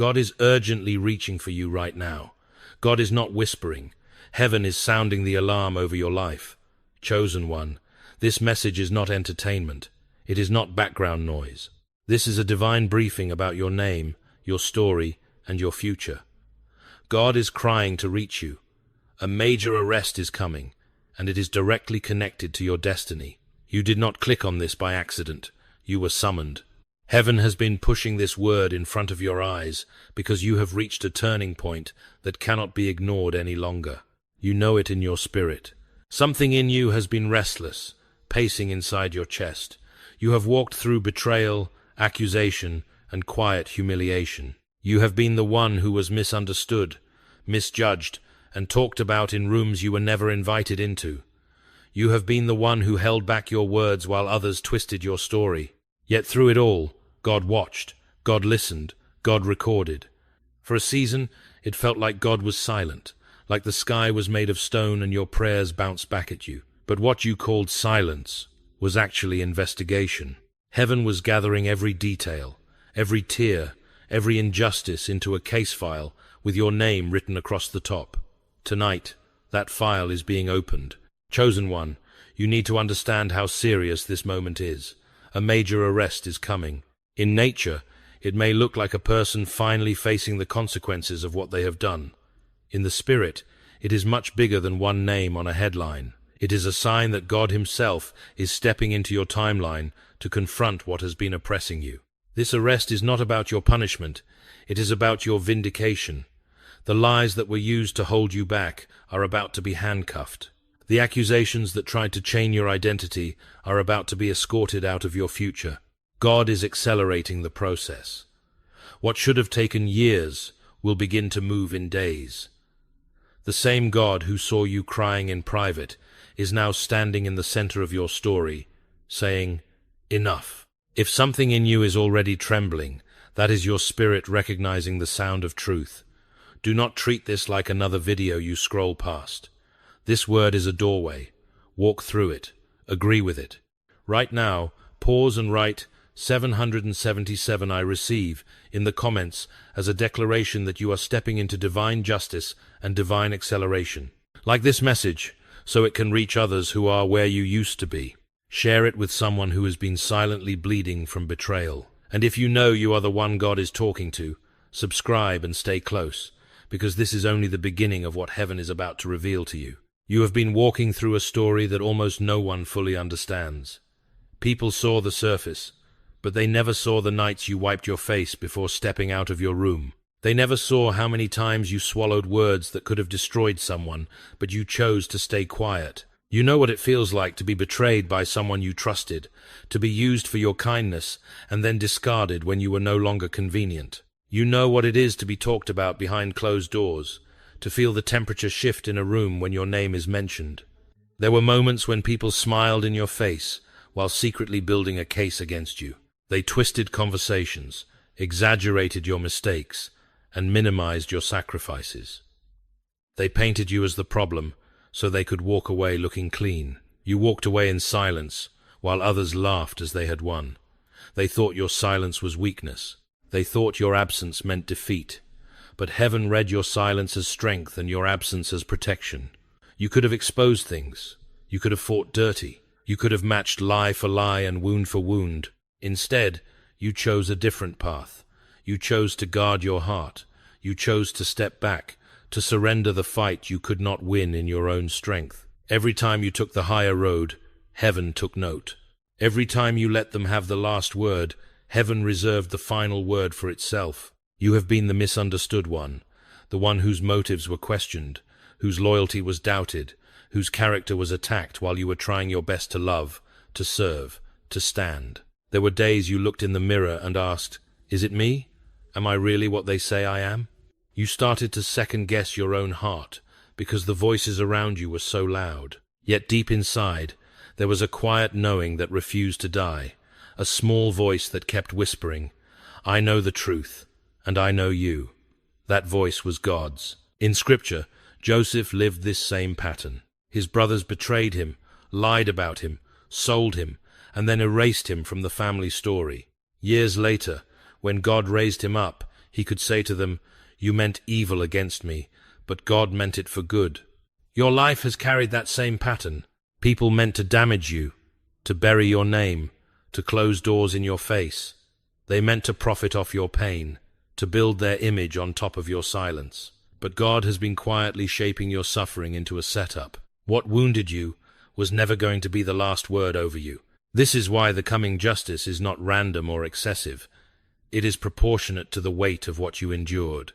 God is urgently reaching for you right now. God is not whispering. Heaven is sounding the alarm over your life. Chosen one, this message is not entertainment. It is not background noise. This is a divine briefing about your name, your story, and your future. God is crying to reach you. A major arrest is coming, and it is directly connected to your destiny. You did not click on this by accident. You were summoned. Heaven has been pushing this word in front of your eyes because you have reached a turning point that cannot be ignored any longer. You know it in your spirit. Something in you has been restless, pacing inside your chest. You have walked through betrayal, accusation, and quiet humiliation. You have been the one who was misunderstood, misjudged, and talked about in rooms you were never invited into. You have been the one who held back your words while others twisted your story. Yet through it all, God watched, God listened, God recorded. For a season, it felt like God was silent, like the sky was made of stone and your prayers bounced back at you. But what you called silence was actually investigation. Heaven was gathering every detail, every tear, every injustice into a case file with your name written across the top. Tonight, that file is being opened. Chosen one, you need to understand how serious this moment is. A major arrest is coming. In nature, it may look like a person finally facing the consequences of what they have done. In the spirit, it is much bigger than one name on a headline. It is a sign that God himself is stepping into your timeline to confront what has been oppressing you. This arrest is not about your punishment. It is about your vindication. The lies that were used to hold you back are about to be handcuffed. The accusations that tried to chain your identity are about to be escorted out of your future. God is accelerating the process. What should have taken years will begin to move in days. The same God who saw you crying in private is now standing in the center of your story, saying, "Enough." If something in you is already trembling, that is your spirit recognizing the sound of truth. Do not treat this like another video you scroll past. This word is a doorway. Walk through it. Agree with it. Right now, pause and write 777 I receive in the comments as a declaration that you are stepping into divine justice and divine acceleration. Like this message, so it can reach others who are where you used to be. Share it with someone who has been silently bleeding from betrayal. And if you know you are the one God is talking to, subscribe and stay close, because this is only the beginning of what heaven is about to reveal to you. You have been walking through a story that almost no one fully understands. People saw the surface, but they never saw the nights you wiped your face before stepping out of your room. They never saw how many times you swallowed words that could have destroyed someone, but you chose to stay quiet. You know what it feels like to be betrayed by someone you trusted, to be used for your kindness and then discarded when you were no longer convenient. You know what it is to be talked about behind closed doors, to feel the temperature shift in a room when your name is mentioned. There were moments when people smiled in your face while secretly building a case against you. They twisted conversations, exaggerated your mistakes, and minimized your sacrifices. They painted you as the problem so they could walk away looking clean. You walked away in silence while others laughed as they had won. They thought your silence was weakness. They thought your absence meant defeat. But heaven read your silence as strength and your absence as protection. You could have exposed things. You could have fought dirty. You could have matched lie for lie and wound for wound. Instead, you chose a different path. You chose to guard your heart. You chose to step back, to surrender the fight you could not win in your own strength. Every time you took the higher road, heaven took note. Every time you let them have the last word, heaven reserved the final word for itself. You have been the misunderstood one, the one whose motives were questioned, whose loyalty was doubted, whose character was attacked while you were trying your best to love, to serve, to stand. There were days you looked in the mirror and asked, "Is it me? Am I really what they say I am?" You started to second-guess your own heart because the voices around you were so loud. Yet deep inside, there was a quiet knowing that refused to die, a small voice that kept whispering, "I know the truth, and I know you." That voice was God's. In Scripture, Joseph lived this same pattern. His brothers betrayed him, lied about him, sold him, and then erased him from the family story. Years later, when God raised him up, he could say to them, "You meant evil against me, but God meant it for good." Your life has carried that same pattern. People meant to damage you, to bury your name, to close doors in your face. They meant to profit off your pain, to build their image on top of your silence. But God has been quietly shaping your suffering into a setup. What wounded you was never going to be the last word over you. This is why the coming justice is not random or excessive. It is proportionate to the weight of what you endured.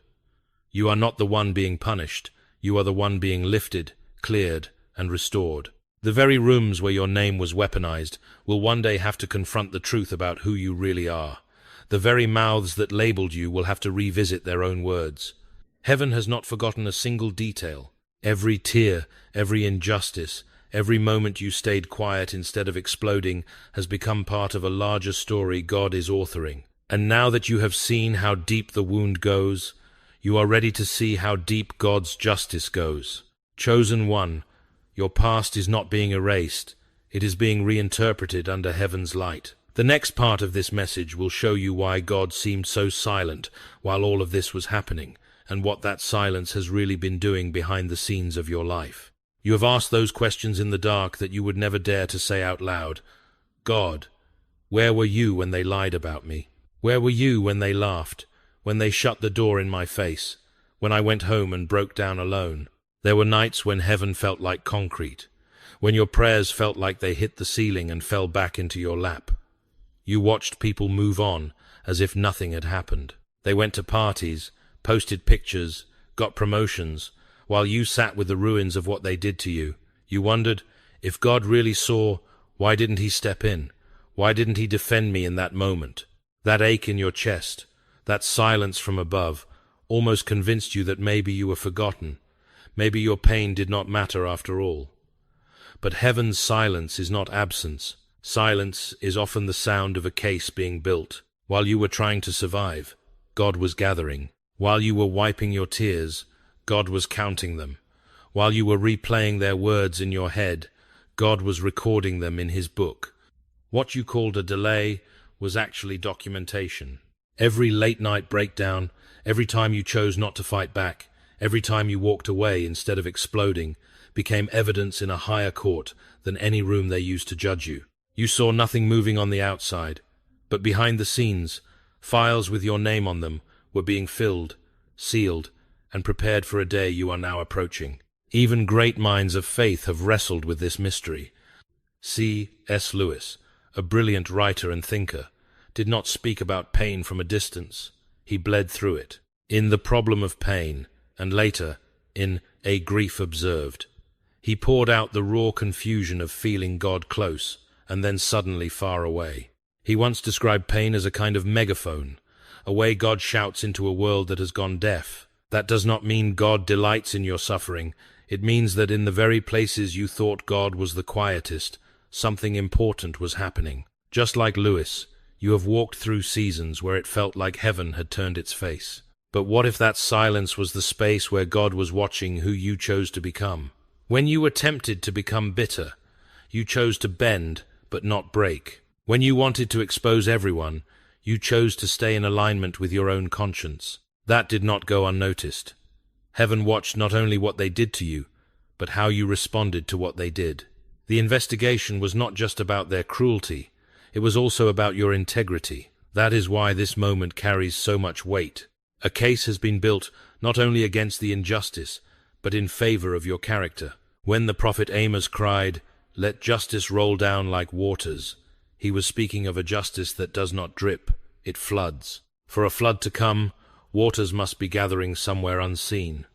You are not the one being punished. You are the one being lifted, cleared, and restored. The very rooms where your name was weaponized will one day have to confront the truth about who you really are. The very mouths that labeled you will have to revisit their own words. Heaven has not forgotten a single detail. Every tear, every injustice, every moment you stayed quiet instead of exploding has become part of a larger story God is authoring. And now that you have seen how deep the wound goes, you are ready to see how deep God's justice goes. Chosen one, your past is not being erased. It is being reinterpreted under heaven's light. The next part of this message will show you why God seemed so silent while all of this was happening, and what that silence has really been doing behind the scenes of your life. You have asked those questions in the dark that you would never dare to say out loud. God, where were you when they lied about me? Where were you when they laughed, when they shut the door in my face, when I went home and broke down alone? There were nights when heaven felt like concrete, when your prayers felt like they hit the ceiling and fell back into your lap. You watched people move on as if nothing had happened. They went to parties, posted pictures, got promotions, while you sat with the ruins of what they did to you. You wondered, if God really saw, why didn't he step in? Why didn't he defend me in that moment? That ache in your chest, that silence from above, almost convinced you that maybe you were forgotten. Maybe your pain did not matter after all. But heaven's silence is not absence. Silence is often the sound of a case being built. While you were trying to survive, God was gathering. While you were wiping your tears, God was counting them. While you were replaying their words in your head, God was recording them in his book. What you called a delay was actually documentation. Every late-night breakdown, every time you chose not to fight back, every time you walked away instead of exploding, became evidence in a higher court than any room they used to judge you. You saw nothing moving on the outside, but behind the scenes, files with your name on them were being filled, sealed, and prepared for a day you are now approaching. Even great minds of faith have wrestled with this mystery. C.S. Lewis, a brilliant writer and thinker, did not speak about pain from a distance. He bled through it. In The Problem of Pain, and later, in A Grief Observed, he poured out the raw confusion of feeling God close, and then suddenly far away. He once described pain as a kind of megaphone, a way God shouts into a world that has gone deaf. That does not mean God delights in your suffering. It means that in the very places you thought God was the quietest, something important was happening. Just like Lewis, you have walked through seasons where it felt like heaven had turned its face. But what if that silence was the space where God was watching who you chose to become? When you were tempted to become bitter, you chose to bend but not break. When you wanted to expose everyone, you chose to stay in alignment with your own conscience. That did not go unnoticed. Heaven watched not only what they did to you, but how you responded to what they did. The investigation was not just about their cruelty, it was also about your integrity. That is why this moment carries so much weight. A case has been built not only against the injustice, but in favor of your character. When the prophet Amos cried, "Let justice roll down like waters," he was speaking of a justice that does not drip, it floods. For a flood to come, waters must be gathering somewhere unseen.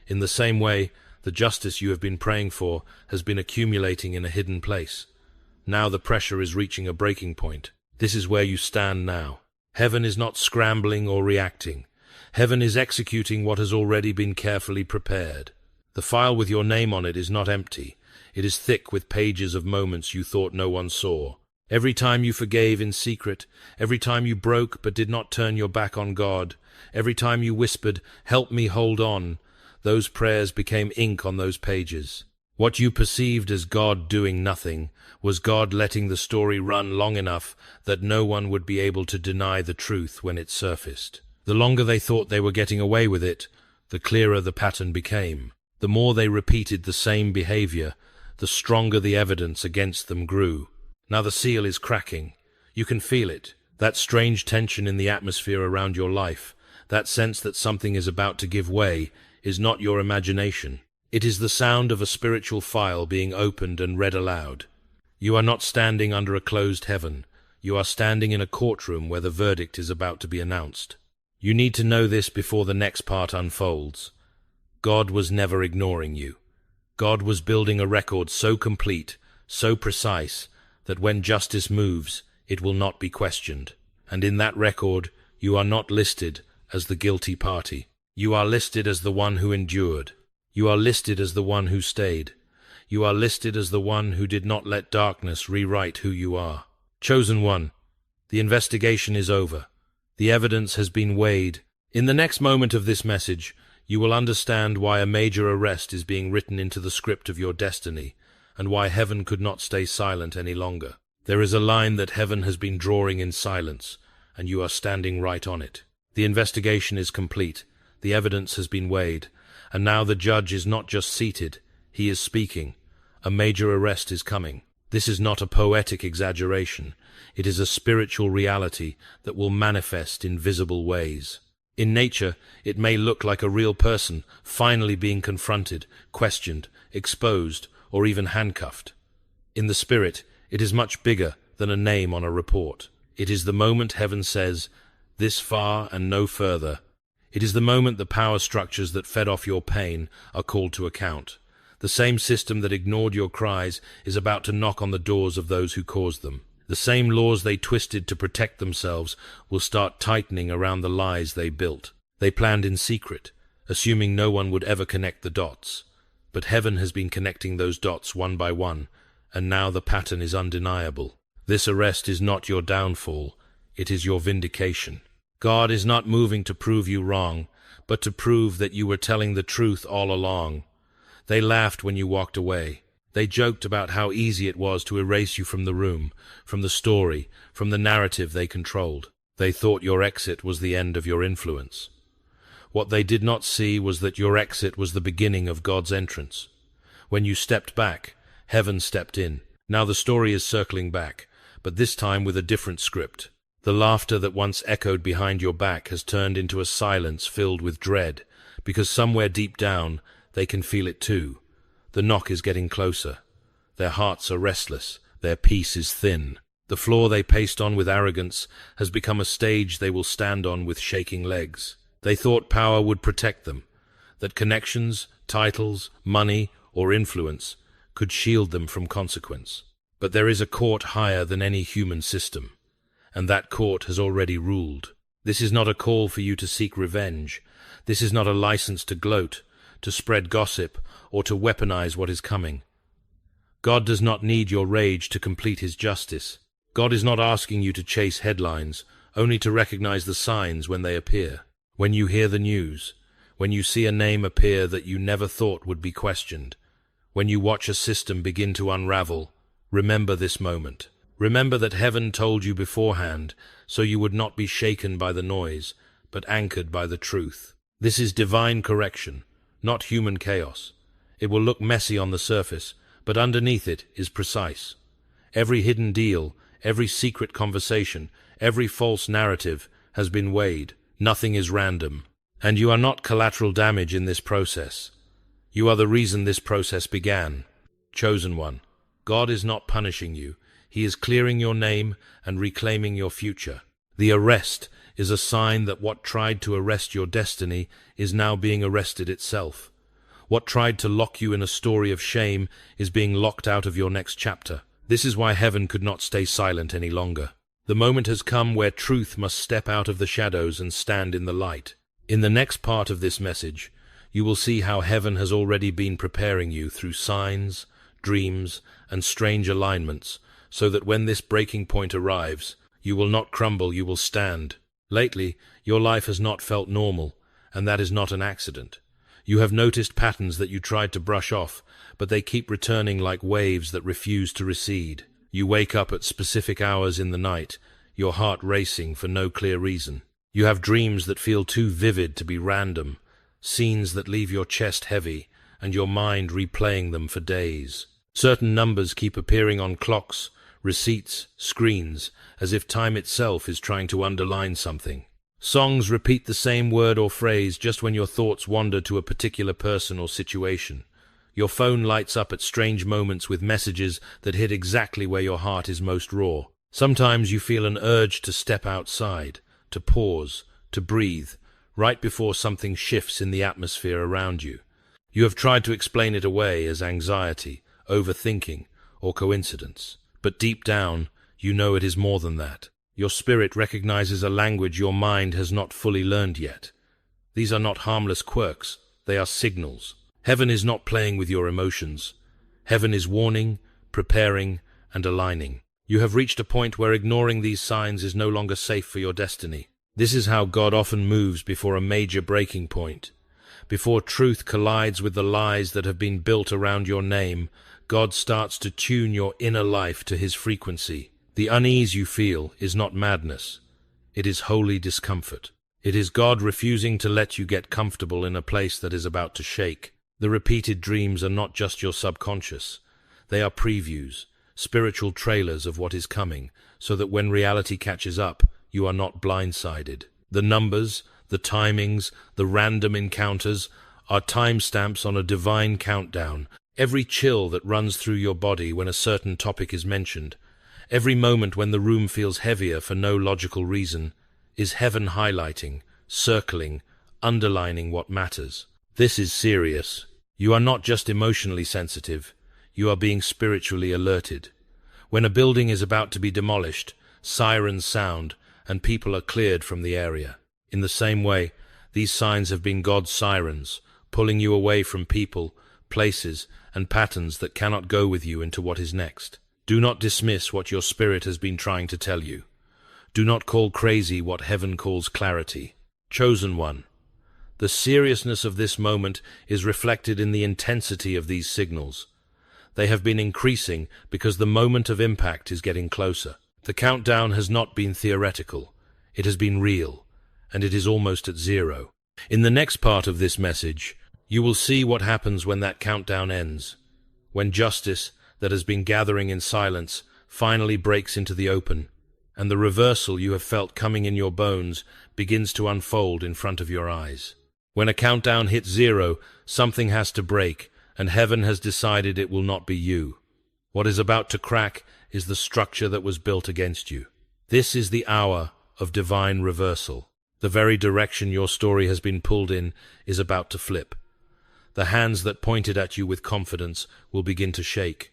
In the same way, the justice you have been praying for has been accumulating in a hidden place. Now the pressure is reaching a breaking point. This is where you stand now. Heaven is not scrambling or reacting. Heaven is executing what has already been carefully prepared. The file with your name on it is not empty. It is thick with pages of moments you thought no one saw. Every time you forgave in secret, every time you broke but did not turn your back on God, every time you whispered, "Help me hold on," those prayers became ink on those pages. What you perceived as God doing nothing was God letting the story run long enough that no one would be able to deny the truth when it surfaced. The longer they thought they were getting away with it, the clearer the pattern became. The more they repeated the same behavior, the stronger the evidence against them grew. Now the seal is cracking. You can feel it. That strange tension in the atmosphere around your life, that sense that something is about to give way, is not your imagination. It is the sound of a spiritual file being opened and read aloud. You are not standing under a closed heaven. You are standing in a courtroom where the verdict is about to be announced. You need to know this before the next part unfolds. God was never ignoring you. God was building a record so complete, so precise, that when justice moves, it will not be questioned. And in that record, you are not listed as the guilty party. You are listed as the one who endured. You are listed as the one who stayed. You are listed as the one who did not let darkness rewrite who you are. Chosen one, the investigation is over. The evidence has been weighed. In the next moment of this message, you will understand why a major arrest is being written into the script of your destiny, and why heaven could not stay silent any longer. There is a line that heaven has been drawing in silence, and you are standing right on it. The investigation is complete. The evidence has been weighed, and now the judge is not just seated, he is speaking. A major arrest is coming. This is not a poetic exaggeration. It is a spiritual reality that will manifest in visible ways. In nature, it may look like a real person finally being confronted, questioned, exposed, or even handcuffed. In the spirit, it is much bigger than a name on a report. It is the moment heaven says, "This far and no further." It is the moment the power structures that fed off your pain are called to account. The same system that ignored your cries is about to knock on the doors of those who caused them. The same laws they twisted to protect themselves will start tightening around the lies they built. They planned in secret, assuming no one would ever connect the dots. But heaven has been connecting those dots one by one, and now the pattern is undeniable. This arrest is not your downfall, it is your vindication. God is not moving to prove you wrong, but to prove that you were telling the truth all along. They laughed when you walked away. They joked about how easy it was to erase you from the room, from the story, from the narrative they controlled. They thought your exit was the end of your influence. What they did not see was that your exit was the beginning of God's entrance. When you stepped back, heaven stepped in. Now the story is circling back, but this time with a different script. The laughter that once echoed behind your back has turned into a silence filled with dread, because somewhere deep down, they can feel it too. The knock is getting closer. Their hearts are restless. Their peace is thin. The floor they paced on with arrogance has become a stage they will stand on with shaking legs. They thought power would protect them, that connections, titles, money, or influence could shield them from consequence. But there is a court higher than any human system, and that court has already ruled. This is not a call for you to seek revenge. This is not a license to gloat, to spread gossip, or to weaponize what is coming. God does not need your rage to complete his justice. God is not asking you to chase headlines, only to recognize the signs when they appear. When you hear the news, when you see a name appear that you never thought would be questioned, when you watch a system begin to unravel, remember this moment. Remember that heaven told you beforehand, so you would not be shaken by the noise, but anchored by the truth. This is divine correction, not human chaos. It will look messy on the surface, but underneath it is precise. Every hidden deal, every secret conversation, every false narrative has been weighed. Nothing is random. And you are not collateral damage in this process. You are the reason this process began. Chosen one, God is not punishing you. He is clearing your name and reclaiming your future. The arrest is a sign that what tried to arrest your destiny is now being arrested itself. What tried to lock you in a story of shame is being locked out of your next chapter. This is why heaven could not stay silent any longer. The moment has come where truth must step out of the shadows and stand in the light. In the next part of this message, you will see how heaven has already been preparing you through signs, dreams, and strange alignments, so that when this breaking point arrives, you will not crumble, you will stand. Lately, your life has not felt normal, and that is not an accident. You have noticed patterns that you tried to brush off, but they keep returning like waves that refuse to recede. You wake up at specific hours in the night, your heart racing for no clear reason. You have dreams that feel too vivid to be random, scenes that leave your chest heavy and your mind replaying them for days. Certain numbers keep appearing on clocks, receipts, screens, as if time itself is trying to underline something. Songs repeat the same word or phrase just when your thoughts wander to a particular person or situation. Your phone lights up at strange moments with messages that hit exactly where your heart is most raw. Sometimes you feel an urge to step outside, to pause, to breathe, right before something shifts in the atmosphere around you. You have tried to explain it away as anxiety, overthinking, or coincidence. But deep down, you know it is more than that. Your spirit recognizes a language your mind has not fully learned yet. These are not harmless quirks, they are signals. Heaven is not playing with your emotions. Heaven is warning, preparing, and aligning. You have reached a point where ignoring these signs is no longer safe for your destiny. This is how God often moves before a major breaking point. Before truth collides with the lies that have been built around your name, God starts to tune your inner life to His frequency. The unease you feel is not madness. It is holy discomfort. It is God refusing to let you get comfortable in a place that is about to shake. The repeated dreams are not just your subconscious. They are previews, spiritual trailers of what is coming, so that when reality catches up, you are not blindsided. The numbers, the timings, the random encounters are timestamps on a divine countdown. Every chill that runs through your body when a certain topic is mentioned, every moment when the room feels heavier for no logical reason, is heaven highlighting, circling, underlining what matters. This is serious. You are not just emotionally sensitive, you are being spiritually alerted. When a building is about to be demolished, sirens sound, and people are cleared from the area. In the same way, these signs have been God's sirens, pulling you away from people, places, and patterns that cannot go with you into what is next. Do not dismiss what your spirit has been trying to tell you. Do not call crazy what heaven calls clarity. Chosen one, the seriousness of this moment is reflected in the intensity of these signals. They have been increasing because the moment of impact is getting closer. The countdown has not been theoretical. It has been real, and it is almost at zero. In the next part of this message, you will see what happens when that countdown ends, when justice that has been gathering in silence finally breaks into the open, and the reversal you have felt coming in your bones begins to unfold in front of your eyes. When a countdown hits zero, something has to break, and heaven has decided it will not be you. What is about to crack is the structure that was built against you. This is the hour of divine reversal. The very direction your story has been pulled in is about to flip. The hands that pointed at you with confidence will begin to shake.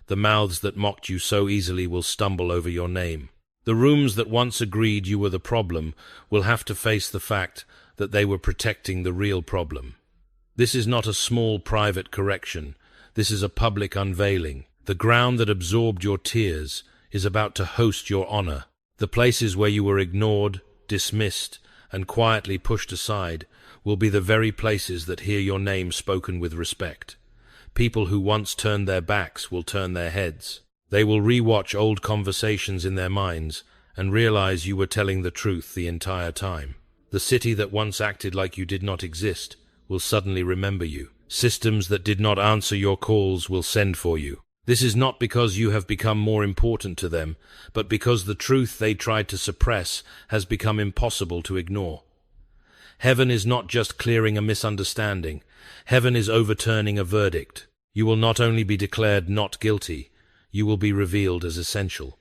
The mouths that mocked you so easily will stumble over your name. The rooms that once agreed you were the problem will have to face the fact that they were protecting the real problem. This is not a small private correction. This is a public unveiling. The ground that absorbed your tears is about to host your honor. The places where you were ignored, dismissed, and quietly pushed aside will be the very places that hear your name spoken with respect. People who once turned their backs will turn their heads. They will re-watch old conversations in their minds and realize you were telling the truth the entire time. The city that once acted like you did not exist will suddenly remember you. Systems that did not answer your calls will send for you. This is not because you have become more important to them, but because the truth they tried to suppress has become impossible to ignore. Heaven is not just clearing a misunderstanding. Heaven is overturning a verdict. You will not only be declared not guilty, you will be revealed as essential.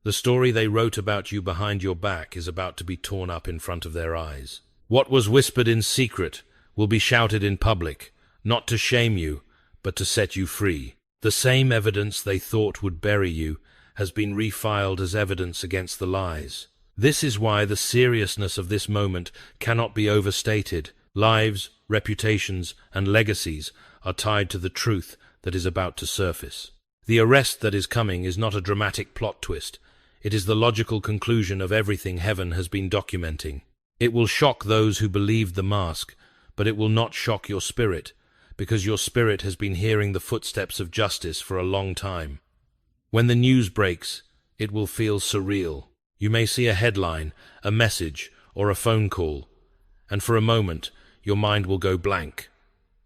The story they wrote about you behind your back is about to be torn up in front of their eyes. What was whispered in secret will be shouted in public, not to shame you, but to set you free. The same evidence they thought would bury you has been refiled as evidence against the lies. This is why the seriousness of this moment cannot be overstated. Lives, reputations, and legacies are tied to the truth that is about to surface. The arrest that is coming is not a dramatic plot twist. It is the logical conclusion of everything heaven has been documenting. It will shock those who believed the mask, but it will not shock your spirit, because your spirit has been hearing the footsteps of justice for a long time. When the news breaks, it will feel surreal. You may see a headline, a message, or a phone call, and for a moment, your mind will go blank.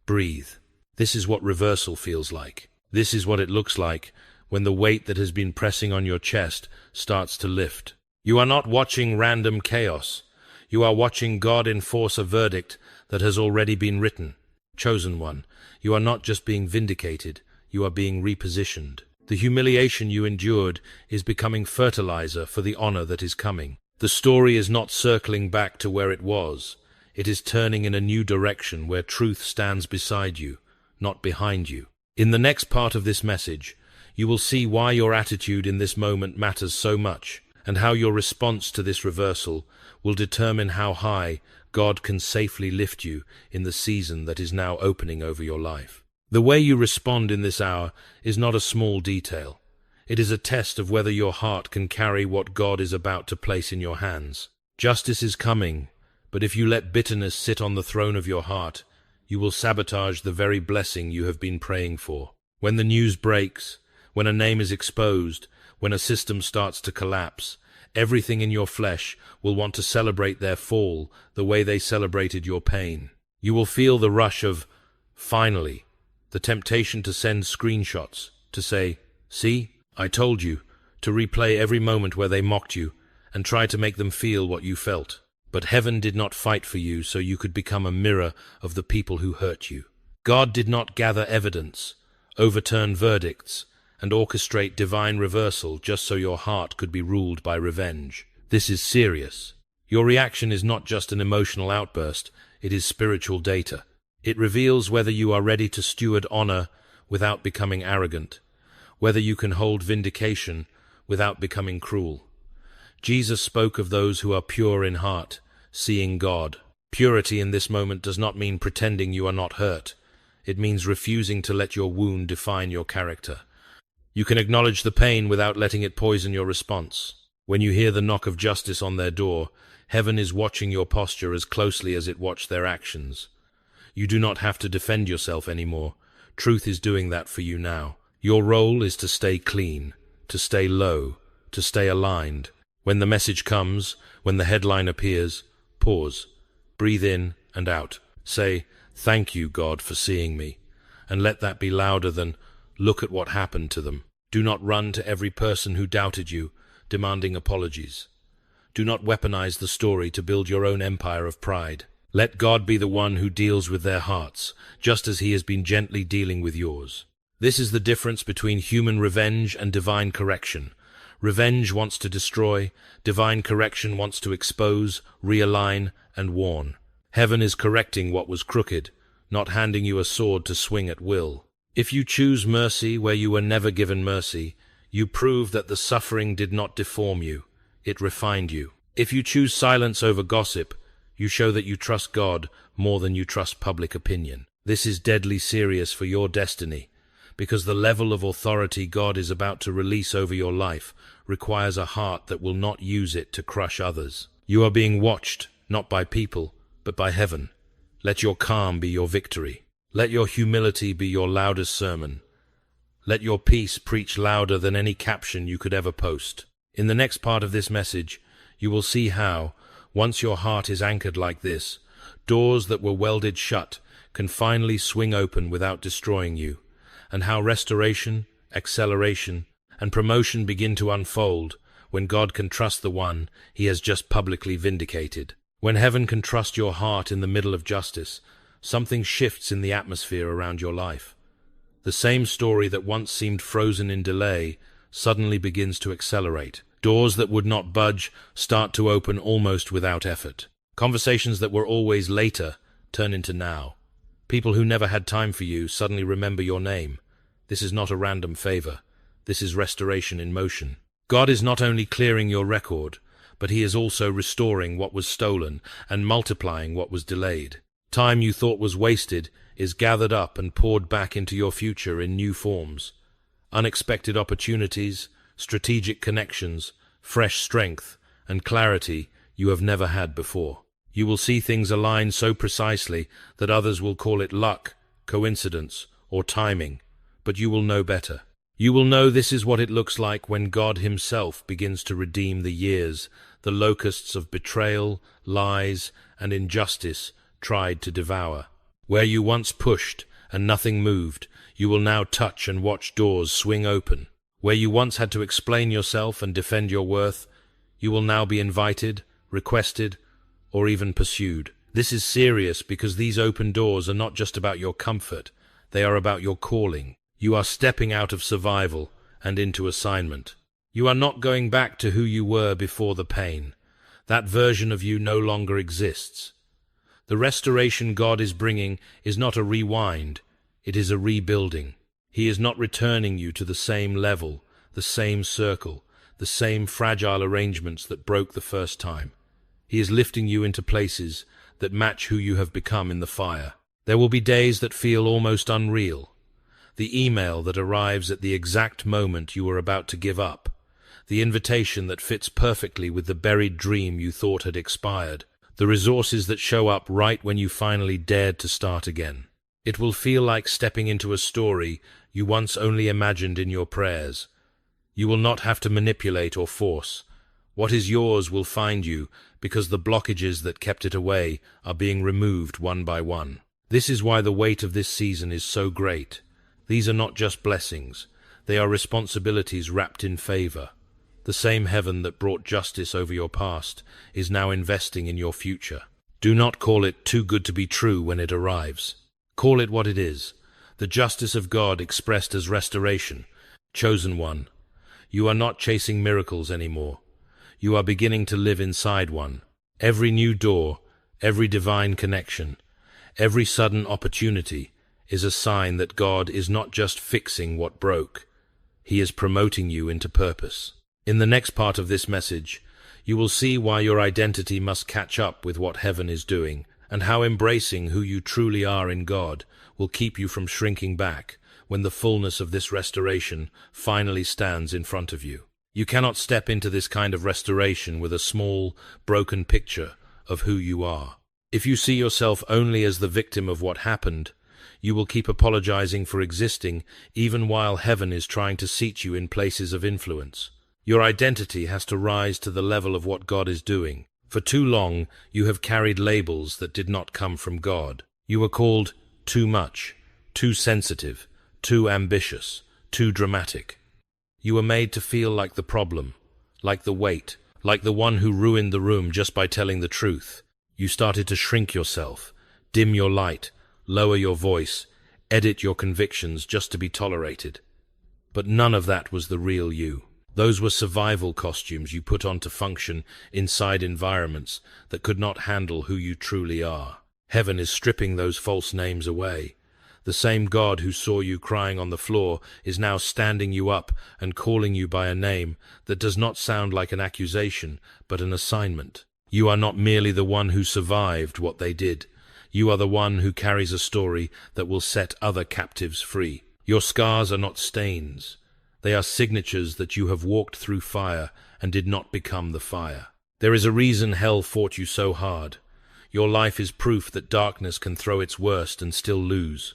Breathe. This is what reversal feels like. This is what it looks like when the weight that has been pressing on your chest starts to lift. You are not watching random chaos. You are watching God enforce a verdict that has already been written. Chosen one, you are not just being vindicated, you are being repositioned. The humiliation you endured is becoming fertilizer for the honor that is coming. The story is not circling back to where it was. It is turning in a new direction where truth stands beside you, not behind you. In the next part of this message, you will see why your attitude in this moment matters so much, and how your response to this reversal will determine how high God can safely lift you in the season that is now opening over your life. The way you respond in this hour is not a small detail. It is a test of whether your heart can carry what God is about to place in your hands. Justice is coming, but if you let bitterness sit on the throne of your heart, you will sabotage the very blessing you have been praying for. When the news breaks, when a name is exposed, when a system starts to collapse, everything in your flesh will want to celebrate their fall the way they celebrated your pain. You will feel the rush of, finally, the temptation to send screenshots, to say, see, I told you, to replay every moment where they mocked you and try to make them feel what you felt. But heaven did not fight for you so you could become a mirror of the people who hurt you. God did not gather evidence, overturn verdicts, and orchestrate divine reversal just so your heart could be ruled by revenge. This is serious. Your reaction is not just an emotional outburst, it is spiritual data. It reveals whether you are ready to steward honor without becoming arrogant, whether you can hold vindication without becoming cruel. Jesus spoke of those who are pure in heart, seeing God. Purity in this moment does not mean pretending you are not hurt. It means refusing to let your wound define your character. You can acknowledge the pain without letting it poison your response. When you hear the knock of justice on their door, heaven is watching your posture as closely as it watched their actions. You do not have to defend yourself anymore. Truth is doing that for you now. Your role is to stay clean, to stay low, to stay aligned. When the message comes, when the headline appears, pause, breathe in and out. Say, thank you, God, for seeing me. And let that be louder than, look at what happened to them. Do not run to every person who doubted you, demanding apologies. Do not weaponize the story to build your own empire of pride. Let God be the one who deals with their hearts, just as he has been gently dealing with yours. This is the difference between human revenge and divine correction. Revenge wants to destroy, divine correction wants to expose, realign, and warn. Heaven is correcting what was crooked, not handing you a sword to swing at will. If you choose mercy where you were never given mercy, you prove that the suffering did not deform you, it refined you. If you choose silence over gossip, you show that you trust God more than you trust public opinion. This is deadly serious for your destiny, because the level of authority God is about to release over your life requires a heart that will not use it to crush others. You are being watched, not by people, but by heaven. Let your calm be your victory. Let your humility be your loudest sermon. Let your peace preach louder than any caption you could ever post. In the next part of this message, you will see how, once your heart is anchored like this, doors that were welded shut can finally swing open without destroying you, and how restoration, acceleration, and promotion begin to unfold when God can trust the one he has just publicly vindicated. When heaven can trust your heart in the middle of justice, something shifts in the atmosphere around your life. The same story that once seemed frozen in delay suddenly begins to accelerate. Doors that would not budge start to open almost without effort. Conversations that were always later turn into now. People who never had time for you suddenly remember your name. This is not a random favor. This is restoration in motion. God is not only clearing your record, but he is also restoring what was stolen and multiplying what was delayed. Time you thought was wasted is gathered up and poured back into your future in new forms. Unexpected opportunities, strategic connections, fresh strength, and clarity you have never had before. You will see things align so precisely that others will call it luck, coincidence, or timing, but you will know better. You will know this is what it looks like when God himself begins to redeem the years the locusts of betrayal, lies, and injustice tried to devour. Where you once pushed and nothing moved, you will now touch and watch doors swing open. Where you once had to explain yourself and defend your worth, you will now be invited, requested, or even pursued. This is serious because these open doors are not just about your comfort, they are about your calling. You are stepping out of survival and into assignment. You are not going back to who you were before the pain. That version of you no longer exists. The restoration God is bringing is not a rewind, it is a rebuilding. He is not returning you to the same level, the same circle, the same fragile arrangements that broke the first time. He is lifting you into places that match who you have become in the fire. There will be days that feel almost unreal. The email that arrives at the exact moment you are about to give up. The invitation that fits perfectly with the buried dream you thought had expired. The resources that show up right when you finally dared to start again. It will feel like stepping into a story you once only imagined in your prayers. You will not have to manipulate or force. What is yours will find you because the blockages that kept it away are being removed one by one. This is why the weight of this season is so great. These are not just blessings. They are responsibilities wrapped in favor. The same heaven that brought justice over your past is now investing in your future. Do not call it too good to be true when it arrives. Call it what it is, the justice of God expressed as restoration. Chosen one, you are not chasing miracles anymore. You are beginning to live inside one. Every new door, every divine connection, every sudden opportunity is a sign that God is not just fixing what broke. He is promoting you into purpose. In the next part of this message, you will see why your identity must catch up with what heaven is doing, and how embracing who you truly are in God will keep you from shrinking back when the fullness of this restoration finally stands in front of you. You cannot step into this kind of restoration with a small, broken picture of who you are. If you see yourself only as the victim of what happened, you will keep apologizing for existing even while heaven is trying to seat you in places of influence. Your identity has to rise to the level of what God is doing. For too long, you have carried labels that did not come from God. You were called too much, too sensitive, too ambitious, too dramatic. You were made to feel like the problem, like the weight, like the one who ruined the room just by telling the truth. You started to shrink yourself, dim your light, lower your voice, edit your convictions just to be tolerated. But none of that was the real you. Those were survival costumes you put on to function inside environments that could not handle who you truly are. Heaven is stripping those false names away. The same God who saw you crying on the floor is now standing you up and calling you by a name that does not sound like an accusation, but an assignment. You are not merely the one who survived what they did. You are the one who carries a story that will set other captives free. Your scars are not stains. They are signatures that you have walked through fire and did not become the fire. There is a reason hell fought you so hard. Your life is proof that darkness can throw its worst and still lose.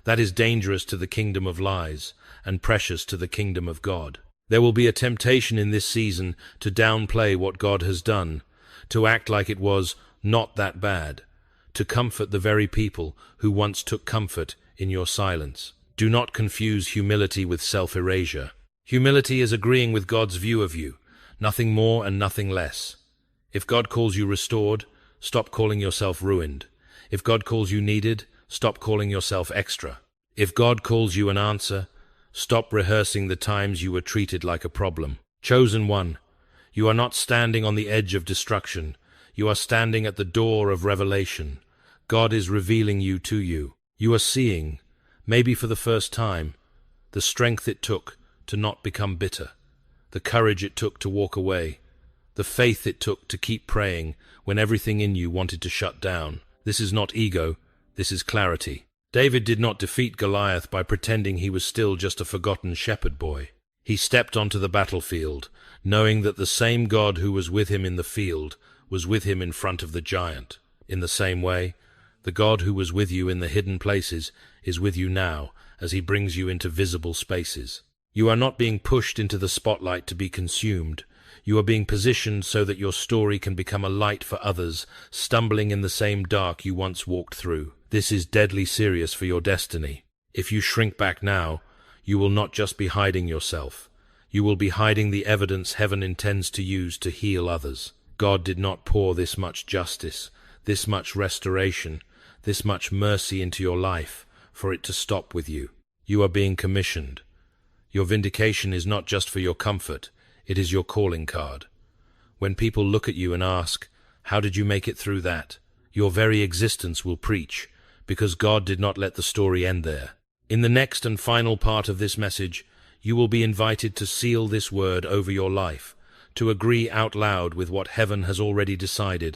That is dangerous to the kingdom of lies and precious to the kingdom of God. There will be a temptation in this season to downplay what God has done, to act like it was not that bad, to comfort the very people who once took comfort in your silence. Do not confuse humility with self-erasure. Humility is agreeing with God's view of you, nothing more and nothing less. If God calls you restored, stop calling yourself ruined. If God calls you needed, stop calling yourself extra. If God calls you an answer, stop rehearsing the times you were treated like a problem. Chosen one, you are not standing on the edge of destruction. You are standing at the door of revelation. God is revealing you to you. You are seeing, maybe for the first time, the strength it took to not become bitter, the courage it took to walk away, the faith it took to keep praying when everything in you wanted to shut down. This is not ego, this is clarity. David did not defeat Goliath by pretending he was still just a forgotten shepherd boy. He stepped onto the battlefield, knowing that the same God who was with him in the field was with him in front of the giant. In the same way, the God who was with you in the hidden places is with you now as he brings you into visible spaces. You are not being pushed into the spotlight to be consumed. You are being positioned so that your story can become a light for others, stumbling in the same dark you once walked through. This is deadly serious for your destiny. If you shrink back now, you will not just be hiding yourself. You will be hiding the evidence heaven intends to use to heal others. God did not pour this much justice, this much restoration, this much mercy into your life for it to stop with you. You are being commissioned. Your vindication is not just for your comfort, it is your calling card. When people look at you and ask, "How did you make it through that?" your very existence will preach, because God did not let the story end there. In the next and final part of this message, you will be invited to seal this word over your life, to agree out loud with what heaven has already decided.